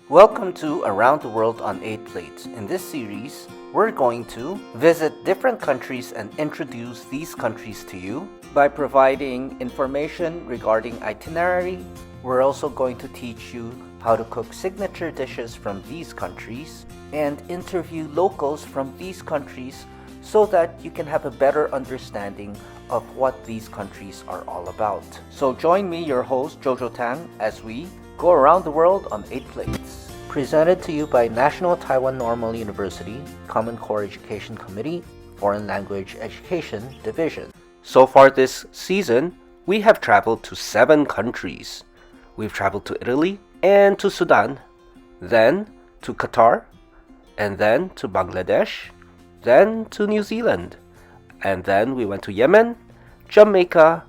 Welcome to Around the World on 8 Plates. In this series, we're going to visit different countries and introduce these countries to you by providing information regarding itinerary. We're also going to teach you how to cook signature dishes from these countries and interview locals from these countries so that you can have a better understanding of what these countries are all about. So join me, your host, Jojo Tang, as we go around the world on 8 Plates. Presented to you by National Taiwan Normal University, Common Core Education Committee, Foreign Language Education Division. So far this season, we have traveled to 7 countries. We've traveled to Italy and to Sudan, then to Qatar, and then to Bangladesh, then to New Zealand, and then we went to Yemen, Jamaica,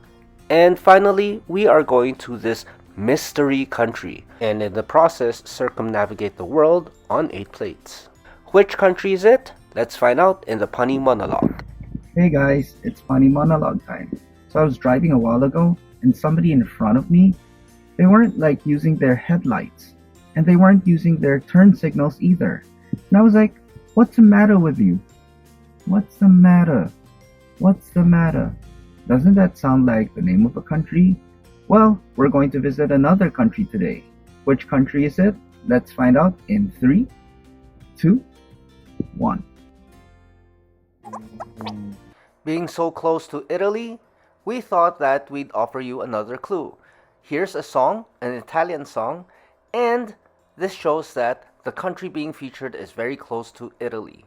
and finally we are going to this mystery country, and in the process circumnavigate the world on 8 plates. Which country is it? Let's find out in the punny monologue. Hey guys, it's funny monologue time. So I was driving a while ago and somebody in front of me, they weren't using their headlights and they weren't using their turn signals either. And I was like, what's the matter with you? What's the matter? What's the matter? Doesn't that sound like the name of a country? Well, we're going to visit another country today. Which country is it? Let's find out in 3, 2, 1. Being so close to Italy, we thought that we'd offer you another clue. Here's a song, an Italian song, and this shows that the country being featured is very close to Italy.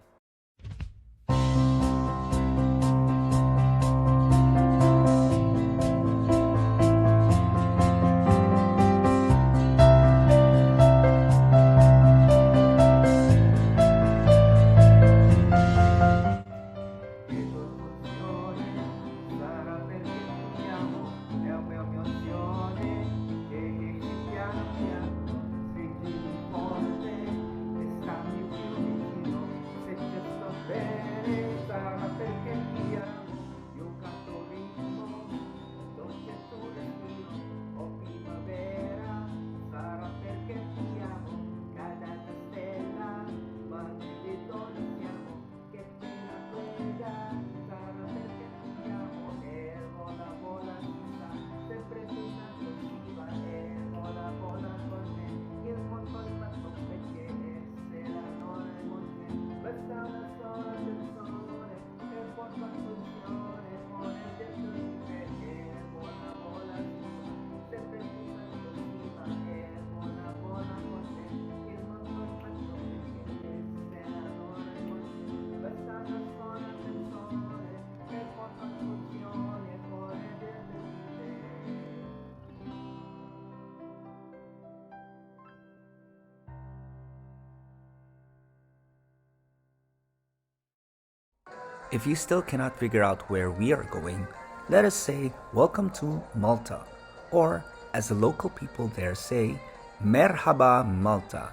If you still cannot figure out where we are going, let us say welcome to Malta, or as the local people there say, Merhaba Malta.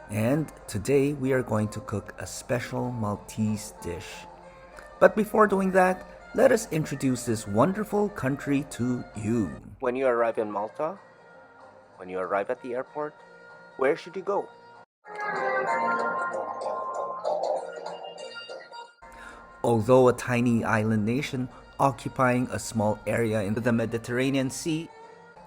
And today we are going to cook a special Maltese dish. But before doing that, let us introduce this wonderful country to you. When you arrive in Malta, when you arrive at the airport, where should you go? Although a tiny island nation occupying a small area in the Mediterranean Sea,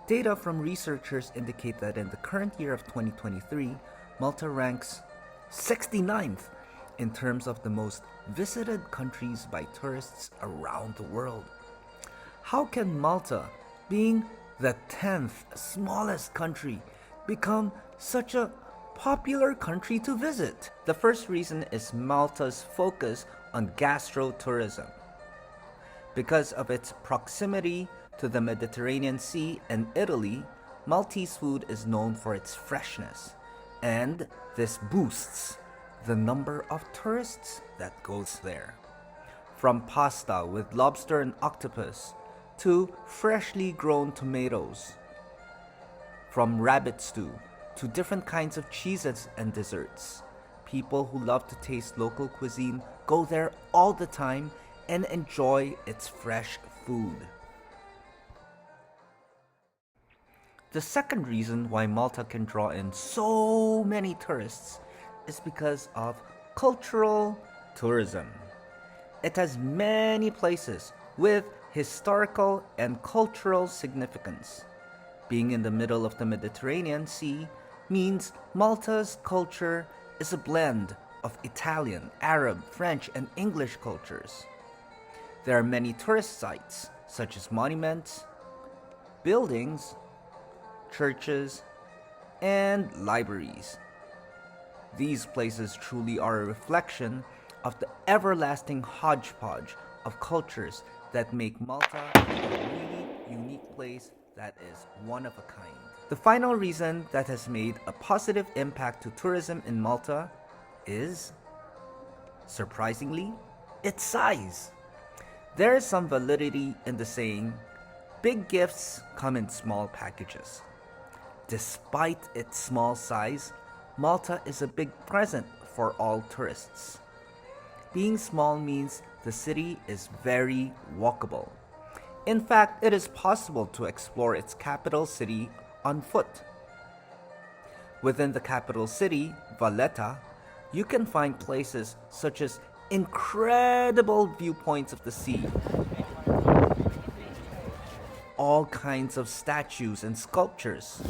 data from researchers indicate that in the current year of 2023, Malta ranks 69th in terms of the most visited countries by tourists around the world. How can Malta, being the 10th smallest country, become such a popular country to visit? The first reason is Malta's focus on gastro-tourism. Because of its proximity to the Mediterranean Sea and Italy, Maltese food is known for its freshness, and this boosts the number of tourists that goes there. From pasta with lobster and octopus to freshly grown tomatoes, from rabbit stew to different kinds of cheeses and desserts. People who love to taste local cuisine go there all the time and enjoy its fresh food. The second reason why Malta can draw in so many tourists is because of cultural tourism. It has many places with historical and cultural significance. Being in the middle of the Mediterranean Sea means Malta's culture is a blend of Italian, Arab, French, and English cultures. There are many tourist sites, such as monuments, buildings, churches, and libraries. These places truly are a reflection of the everlasting hodgepodge of cultures that make Malta a really unique place that is one of a kind. The final reason that has made a positive impact to tourism in Malta is, surprisingly, its size. There is some validity in the saying, big gifts come in small packages. Despite its small size, Malta is a big present for all tourists. Being small means the city is very walkable. In fact, it is possible to explore its capital city on foot. Within the capital city, Valletta, you can find places such as incredible viewpoints of the sea, all kinds of statues and sculptures,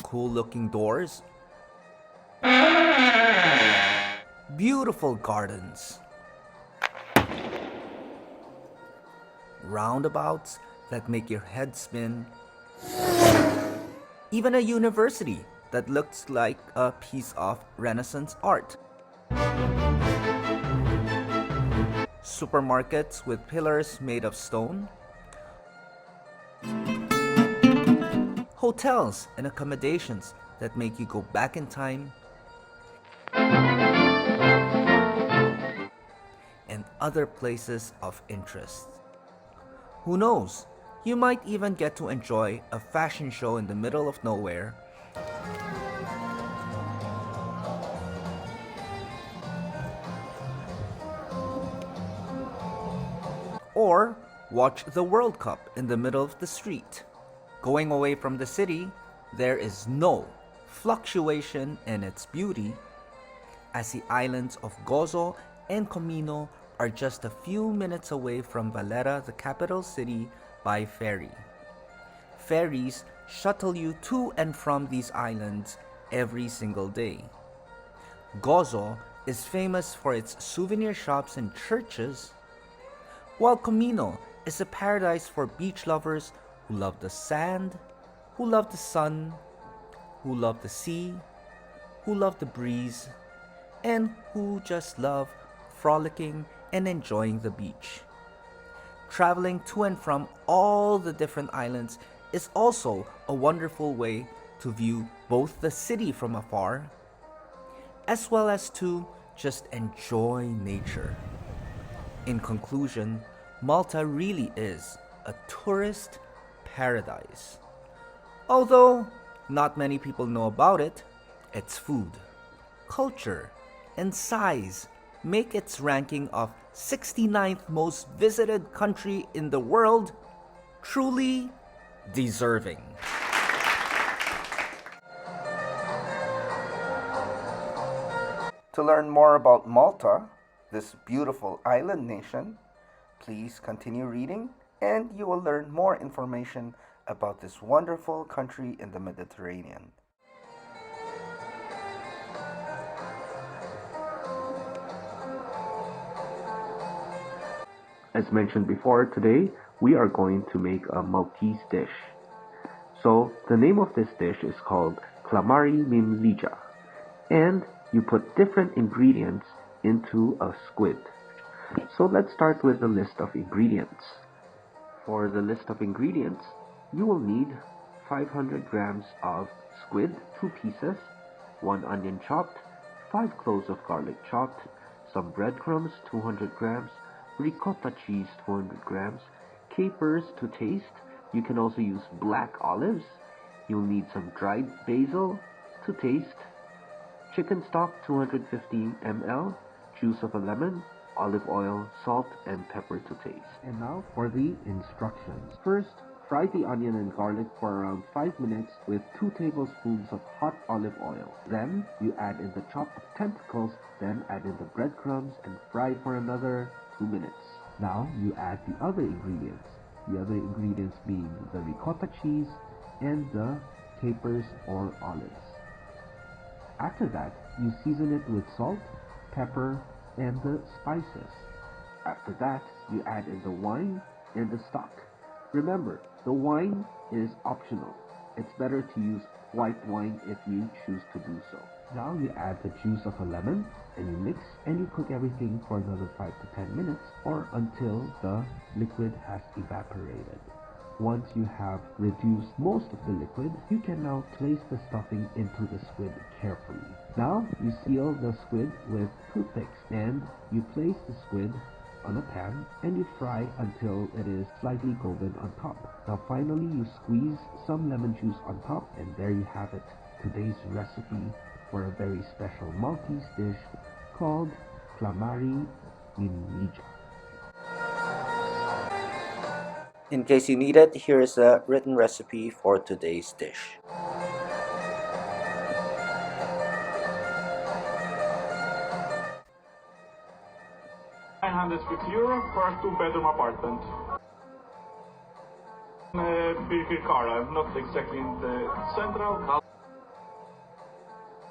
cool looking doors, beautiful gardens, roundabouts that make your head spin, even a university that looks like a piece of Renaissance art, supermarkets with pillars made of stone, hotels and accommodations that make you go back in time, and other places of interest. Who knows? You might even get to enjoy a fashion show in the middle of nowhere, or watch the World Cup in the middle of the street. Going away from the city, there is no fluctuation in its beauty, as the islands of Gozo and Comino are just a few minutes away from Valletta, the capital city, by ferry. Ferries shuttle you to and from these islands every single day. Gozo is famous for its souvenir shops and churches, while Comino is a paradise for beach lovers who love the sand, who love the sun, who love the sea, who love the breeze, and who just love frolicking and enjoying the beach. Traveling to and from all the different islands is also a wonderful way to view both the city from afar, as well as to just enjoy nature. In conclusion, Malta really is a tourist paradise. Although not many people know about it, its food, culture, and size make its ranking of 69th most visited country in the world truly deserving. To learn more about Malta, this beautiful island nation, please continue reading and you will learn more information about this wonderful country in the Mediterranean. As mentioned before, today we are going to make a Maltese dish. So the name of this dish is called Klamari Mimlija, and you put different ingredients into a squid. So let's start with the list of ingredients. For the list of ingredients, you will need 500 grams of squid, 2 pieces, 1 onion chopped, 5 cloves of garlic chopped, some breadcrumbs, 200 grams, ricotta cheese, 200 grams, capers to taste. You can also use black olives. You'll need some dried basil to taste, chicken stock, 250 ml, juice of a lemon, olive oil, salt, and pepper to taste. And now for the instructions. First, Fry the onion and garlic for around 5 minutes with 2 tablespoons of hot olive oil. Then you add in the chopped tentacles, then add in the breadcrumbs and fry for another 2 minutes. Now you add the other ingredients. The other ingredients being the ricotta cheese and the capers or olives. After that, you season it with salt, pepper, and the spices. After that, you add in the wine and the stock. Remember, the wine is optional. It's better to use white wine if you choose to do so. Now you add the juice of a lemon and you mix and you cook everything for another 5 to 10 minutes or until the liquid has evaporated. Once you have reduced most of the liquid, you can now place the stuffing into the squid carefully. Now you seal the squid with toothpicks and you place the squid on a pan and you fry until it is slightly golden on top. Now finally you squeeze some lemon juice on top and there you have it. Today's recipe for a very special Maltese dish called Klamari Mimlija. In case you need it, here is a written recipe for today's dish. €950 for a 2-bedroom apartment. Birkirkara, not exactly in the central.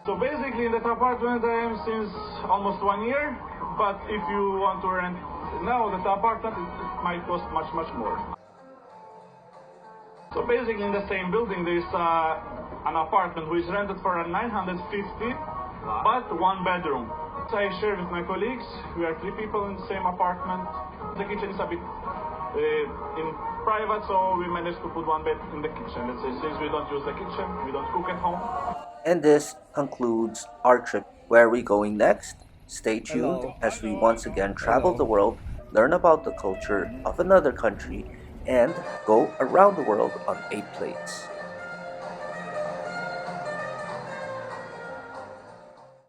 So basically in that apartment I am since almost 1 year, but if you want to rent now that apartment it might cost much more. So basically in the same building there is an apartment which is rented for a 950, but 1 bedroom. So I share with my colleagues. We are 3 people in the same apartment. The kitchen is a bit in private, so we managed to put 1 bed in the kitchen. Let's say since we don't use the kitchen, we don't cook at home. And this concludes our trip. Where are we going next? Stay tuned as we once again travel the world, learn about the culture of another country, and go around the world on 8 plates.